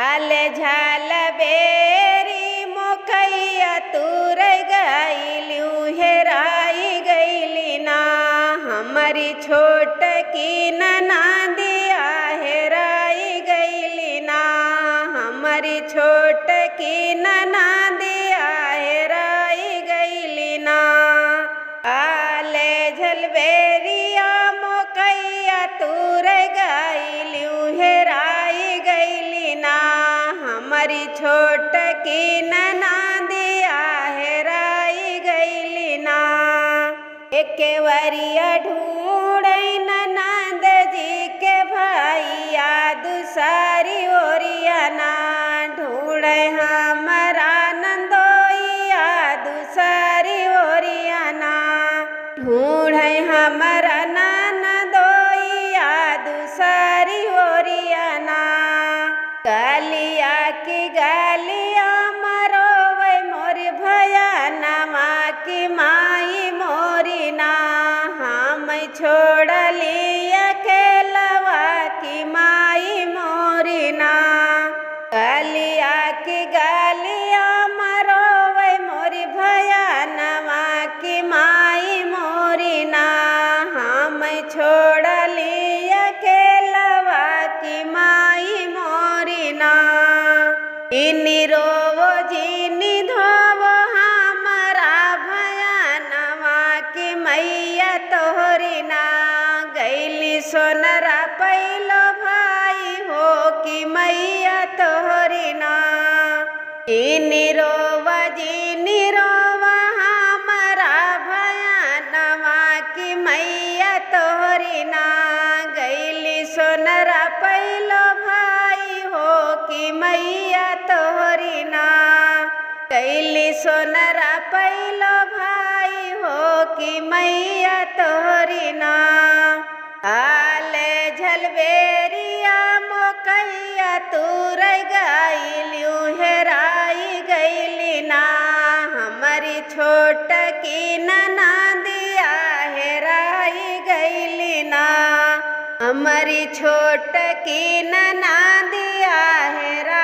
आले झाल बेरी मोकैया तूर गईलू हेराई गईली ना हमारी छोट की ननदिया हेराई गईली ना हमारी छोट की ननदिया हेराई गईली ना आले झलबेरिया मोकैया तूर गईलू हेराई गईली ना हमारी छोट की ननदिया हेराई गईली ना एक वरिया ढूंढै ननद जी के भैया दूसरी ओरिया ना ढूंढै हमारा नंदोइया दूसरी ओरिया ना ढूंढै हमारा ननदोइया दूसरी ओरिया ना गलिया की गलिया मरोवे मोर भया नमा की माई मोरी ना हम छोड़ली अकेलवा की माई मोरी ना गलिया की गलिया मरोवे मोर भया नमा की माई मोरी ना हम छोड़ली अकेलवा की माई मोरी ना इनी रोवो जीनी धोवो हमारा भया नवा की मैया तोहरी ना गैली सोनरा पैलो भाई हो की मैया तोहरी ना इनी रोवा जीनी रोवा हमारा भया नवा की मैया तोहरी ना गैली सोनरा पैलो भाई हो की मैया तोहरी ना गैली सोनरा पैलो भाई हो की मैया तोहरी ना आले झलबेरिया मोकैया तूर गईलू हेराई गईली ना हमारी छोट की ननदिया हेराई गईली ना हमारी छोट की ननदिया हेरा